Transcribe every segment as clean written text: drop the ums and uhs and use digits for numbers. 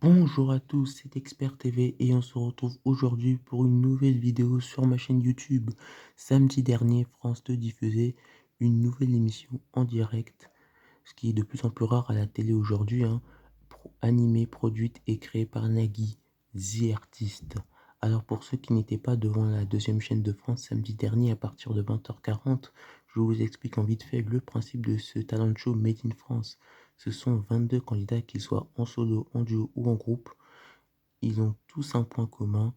Bonjour à tous, c'est Expert TV et on se retrouve aujourd'hui pour une nouvelle vidéo sur ma chaîne YouTube. Samedi dernier, France 2 diffusait une nouvelle émission en direct, ce qui est de plus en plus rare à la télé aujourd'hui, hein, animée, produite et créée par Nagui, The Artist. Alors pour ceux qui n'étaient pas devant la deuxième chaîne de France samedi dernier à partir de 20h40, je vous explique en vite fait le principe de ce talent show Made in France. Ce sont 22 candidats, qu'ils soient en solo, en duo ou en groupe. Ils ont tous un point commun,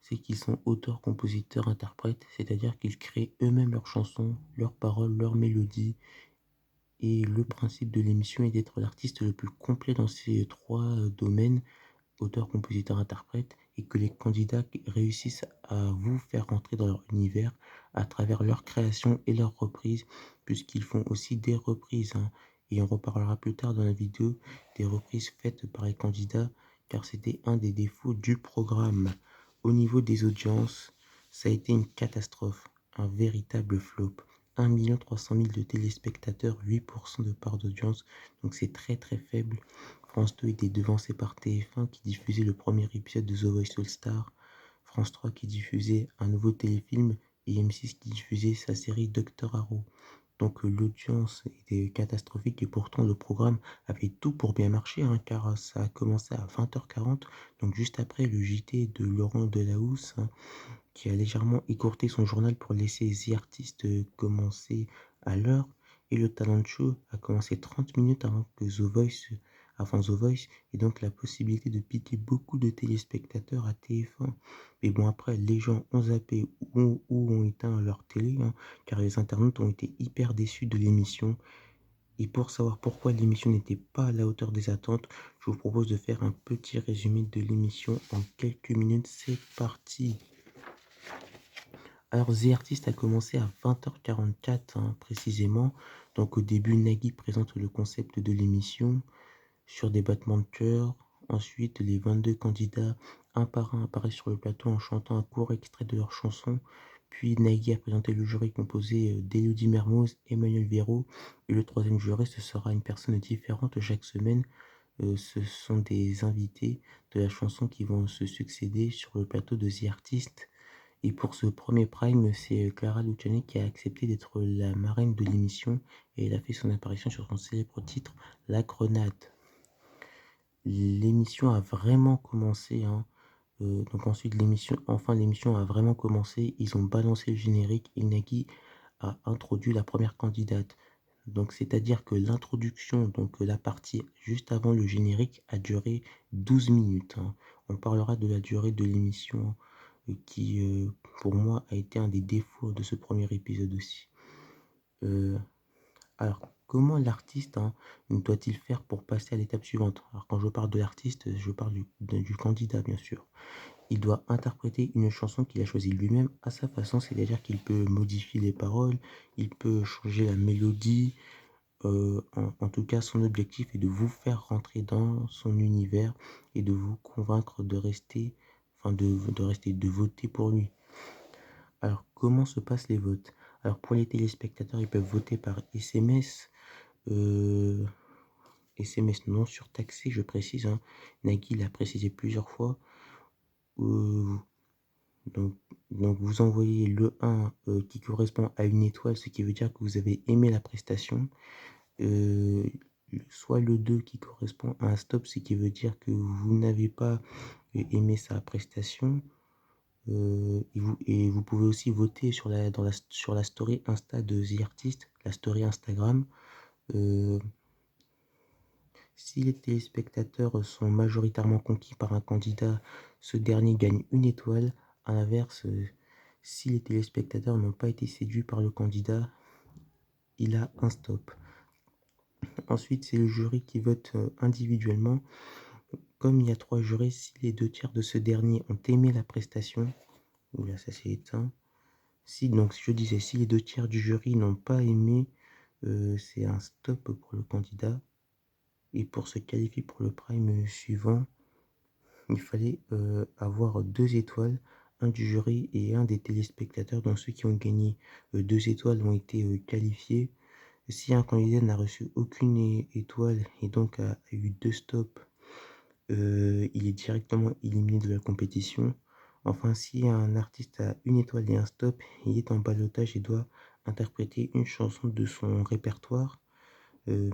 c'est qu'ils sont auteurs, compositeurs, interprètes, c'est-à-dire qu'ils créent eux-mêmes leurs chansons, leurs paroles, leurs mélodies. Et le principe de l'émission est d'être l'artiste le plus complet dans ces trois domaines, auteur, compositeur, interprète, et que les candidats réussissent à vous faire rentrer dans leur univers à travers leurs créations et leurs reprises, puisqu'ils font aussi des reprises, hein. Et on reparlera plus tard dans la vidéo des reprises faites par les candidats, car c'était un des défauts du programme. Au niveau des audiences, ça a été une catastrophe, un véritable flop. 1 300 000 de téléspectateurs, 8% de part d'audience, donc c'est très très faible. France 2 était devancé par TF1 qui diffusait le premier épisode de The Voice All Star, France 3 qui diffusait un nouveau téléfilm et M6 qui diffusait sa série Doctor Arrow. Donc l'audience était catastrophique et pourtant le programme avait tout pour bien marcher, hein, car ça a commencé à 20h40, donc juste après le JT de Laurent Delahousse, hein, qui a légèrement écourté son journal pour laisser The Artist commencer à l'heure. Et le talent show a commencé 30 minutes avant The Voice, et donc la possibilité de piquer beaucoup de téléspectateurs à TF1. Mais bon, après, les gens ont zappé ou ont éteint leur télé, hein, car les internautes ont été hyper déçus de l'émission. Et pour savoir pourquoi l'émission n'était pas à la hauteur des attentes, je vous propose de faire un petit résumé de l'émission en quelques minutes. C'est parti! Alors, The Artist a commencé à 20h44, hein, précisément. Donc, au début, Nagui présente le concept de l'émission sur des battements de cœur. Ensuite, les 22 candidats, un par un, apparaissent sur le plateau en chantant un court extrait de leur chanson. Puis, Nagui a présenté le jury composé d'Élodie Mermoz, Emmanuel Véraud. Et le troisième jury, ce sera une personne différente chaque semaine. Ce sont des invités de la chanson qui vont se succéder sur le plateau de The Artist. Et pour ce premier prime, c'est Clara Luciani qui a accepté d'être la marraine de l'émission et elle a fait son apparition sur son célèbre titre La Grenade. L'émission a vraiment commencé, hein. Donc ensuite l'émission a vraiment commencé. Ils ont balancé le générique et Nagui a introduit la première candidate. Donc c'est-à-dire que l'introduction, donc la partie juste avant le générique, a duré 12 minutes, hein. On parlera de la durée de l'émission qui, pour moi, a été un des défauts de ce premier épisode aussi. Euh, alors, comment l'artiste, hein, doit-il faire pour passer à l'étape suivante? Alors, quand je parle de l'artiste, je parle du candidat, bien sûr. Il doit interpréter une chanson qu'il a choisie lui-même à sa façon, c'est-à-dire qu'il peut modifier les paroles, il peut changer la mélodie. En tout cas, son objectif est de vous faire rentrer dans son univers et de vous convaincre de rester, enfin de rester, de voter pour lui. Alors, comment se passent les votes? Alors, pour les téléspectateurs, ils peuvent voter par SMS, euh, SMS non surtaxé, je précise, hein. Nagui l'a précisé plusieurs fois. Euh, donc, donc, vous envoyez le 1 qui correspond à une étoile, ce qui veut dire que vous avez aimé la prestation. Euh, Soit le 2 qui correspond à un stop, ce qui veut dire que vous n'avez pas aimé sa prestation. Et vous pouvez aussi voter sur la story Insta de The Artist, la story Instagram. Euh, Si les téléspectateurs sont majoritairement conquis par un candidat, ce dernier gagne une étoile. À l'inverse, si les téléspectateurs n'ont pas été séduits par le candidat, il a un stop. Ensuite, c'est le jury qui vote individuellement. Comme il y a trois jurés, si les 2 tiers de ce dernier ont aimé la prestation, oula, ça s'est éteint. Donc, je disais, si les 2 tiers du jury n'ont pas aimé, c'est un stop pour le candidat. Et pour se qualifier pour le prime suivant, il fallait avoir 2 étoiles, un du jury et un des téléspectateurs. Donc, ceux qui ont gagné 2 étoiles ont été qualifiés. Si un candidat n'a reçu aucune étoile et donc a eu 2 stops, il est directement éliminé de la compétition. Enfin, si un artiste a une étoile et un stop, il est en ballotage et doit interpréter une chanson de son répertoire, heu,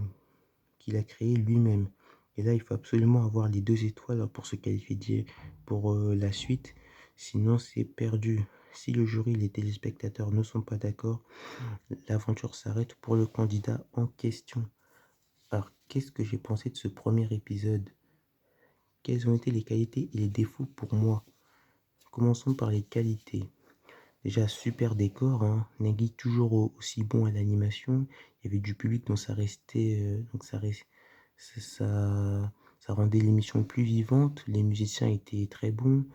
qu'il a créé lui-même. Et là, il faut absolument avoir les 2 étoiles pour se qualifier pour, la suite, sinon c'est perdu. Si le jury et les téléspectateurs ne sont pas d'accord, l'aventure s'arrête pour le candidat en question. Alors, qu'est-ce que j'ai pensé de ce premier épisode? Quelles ont été les qualités et les défauts pour moi? Commençons par les qualités. Déjà, super décor, hein. Nagui toujours aussi bon à l'animation. Il y avait du public, donc ça restait, donc ça rendait l'émission plus vivante. Les musiciens étaient très bons.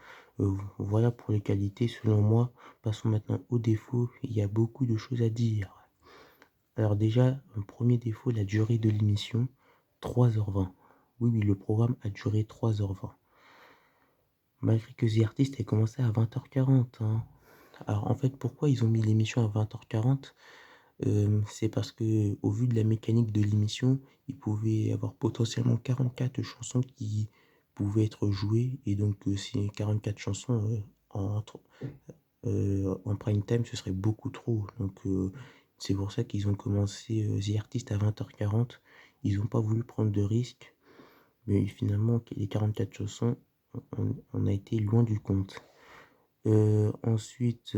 Voilà pour les qualités, selon moi. Passons maintenant aux défauts. Il y a beaucoup de choses à dire. Alors déjà, un premier défaut, la durée de l'émission, 3h20. Oui, oui, le programme a duré 3h20. Malgré que The Artist ait commencé à 20h40, hein. Alors en fait, pourquoi ils ont mis l'émission à 20h40? C'est parce que au vu de la mécanique de l'émission, il pouvait y avoir potentiellement 44 chansons qui pouvaient être jouées et donc ces 44 chansons, en prime time, ce serait beaucoup trop. Donc c'est pour ça qu'ils ont commencé, The Artist à 20h40. Ils ont pas voulu prendre de risques, mais finalement les 44 chansons, on a été loin du compte. Ensuite,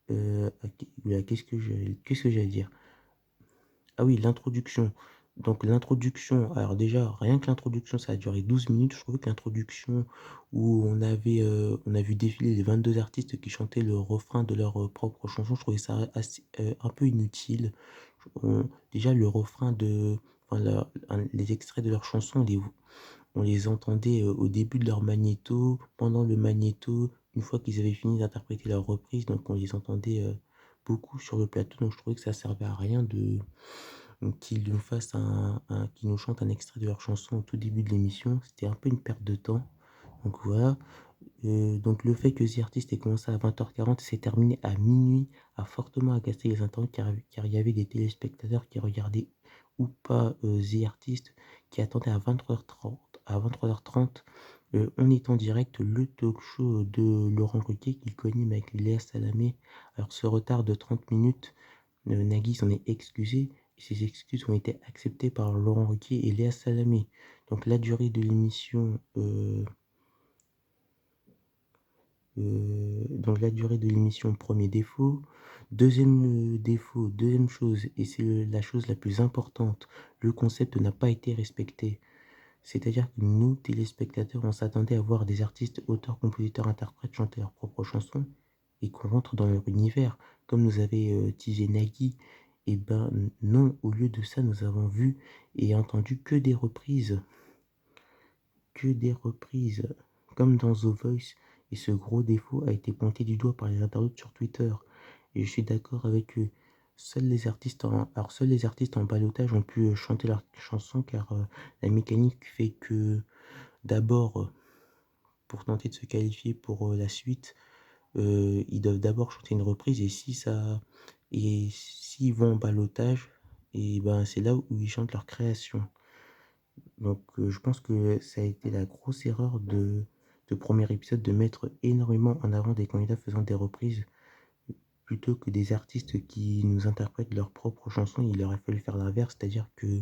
qu'est-ce que j'allais dire? Ah oui, l'introduction. Donc l'introduction, alors déjà, rien que l'introduction, ça a duré 12 minutes. Je trouvais que l'introduction où on a vu défiler les 22 artistes qui chantaient le refrain de leur propre chanson, je trouvais ça assez, un peu inutile. Déjà, le refrain enfin, les extraits de leur chanson, on les entendait au début de leur magnéto, pendant le magnéto, une fois qu'ils avaient fini d'interpréter leur reprise, donc on les entendait beaucoup sur le plateau. Donc je trouvais que ça servait à rien qu'ils nous fassent qu'ils nous chantent un extrait de leur chanson au tout début de l'émission. C'était un peu une perte de temps. Donc voilà. Donc le fait que The Artist ait commencé à 20h40 et s'est terminé à minuit a fortement agacé les internautes car il y avait des téléspectateurs qui regardaient ou pas The Artist qui attendaient à 23h30. À 23h30, on est en direct, le talk show de Laurent Ruquier qu'il co-anime avec Léa Salamé. Alors ce retard de 30 minutes, Nagui s'en est excusé et ses excuses ont été acceptées par Laurent Ruquier et Léa Salamé. Donc la durée de l'émission, premier défaut. Deuxième défaut, deuxième chose, et c'est la chose la plus importante, le concept n'a pas été respecté. C'est-à-dire que nous, téléspectateurs, on s'attendait à voir des artistes, auteurs, compositeurs, interprètes chanter leurs propres chansons et qu'on rentre dans leur univers, comme nous avait teasé Nagui. Et ben non, au lieu de ça, nous avons vu et entendu que des reprises, comme dans The Voice, et ce gros défaut a été pointé du doigt par les internautes sur Twitter. Et je suis d'accord avec eux. Seuls les artistes en ballotage ont pu chanter leurs chansons car la mécanique fait que d'abord, pour tenter de se qualifier pour la suite, ils doivent d'abord chanter une reprise et s'ils vont en ballotage, et ben c'est là où ils chantent leur création. Donc je pense que ça a été la grosse erreur de premier épisode de mettre énormément en avant des candidats faisant des reprises plutôt que des artistes qui nous interprètent leurs propres chansons. Il aurait fallu faire l'inverse, c'est-à-dire que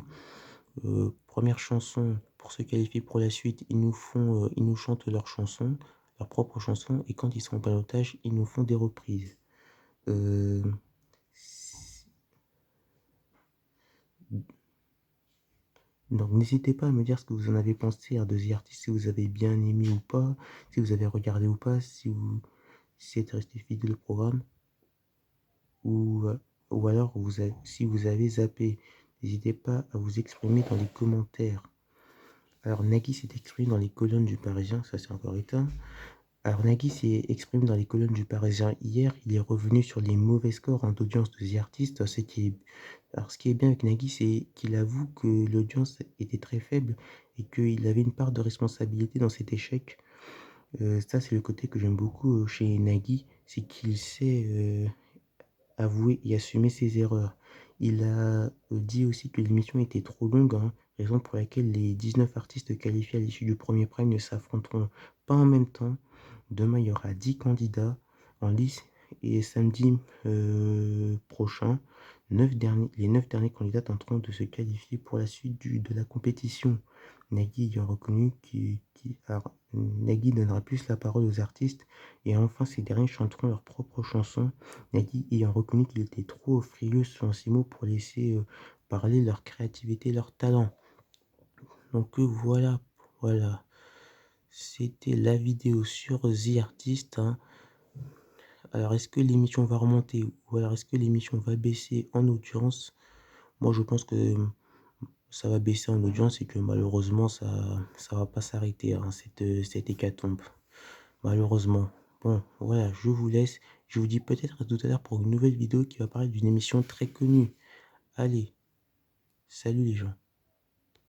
première chanson, pour se qualifier pour la suite, ils nous chantent leurs chansons, leurs propres chansons, et quand ils sont en ballottage, ils nous font des reprises. Euh, Donc n'hésitez pas à me dire ce que vous en avez pensé à The Artist, si vous avez bien aimé ou pas, si vous avez regardé ou pas, si êtes resté fidèle au programme, ou, euh, ou alors si vous avez zappé. N'hésitez pas à vous exprimer dans les commentaires. Alors Nagui s'est exprimé dans les colonnes du Parisien, ça c'est encore éteint. Alors Nagui s'est exprimé dans les colonnes du Parisien hier, il est revenu sur les mauvais scores en audience de The Artist, alors ce qui est bien avec Nagui, c'est qu'il avoue que l'audience était très faible et qu'il avait une part de responsabilité dans cet échec. Ça c'est le côté que j'aime beaucoup chez Nagui, c'est qu'il sait avouer et assumer ses erreurs. Il a dit aussi que l'émission était trop longue, hein. raison pour laquelle les 19 artistes qualifiés à l'issue du premier prime ne s'affronteront pas en même temps. Demain, il y aura 10 candidats en lice et samedi prochain, les 9 derniers candidats tenteront de se qualifier pour la suite de la compétition. Nagui ayant reconnu Nagui donnera plus la parole aux artistes et enfin ces derniers chanteront leurs propres chansons. Nagui ayant reconnu qu'il était trop frileux selon ses mots pour laisser parler leur créativité, leur talent. Donc voilà, c'était la vidéo sur The Artist, hein. Alors est-ce que l'émission va remonter ou alors est-ce que l'émission va baisser en audience? Moi je pense que ça va baisser en audience et que malheureusement ça va pas s'arrêter, hein, cette hécatombe. Malheureusement. Bon, voilà, je vous laisse. Je vous dis peut-être à tout à l'heure pour une nouvelle vidéo qui va parler d'une émission très connue. Allez, salut les gens.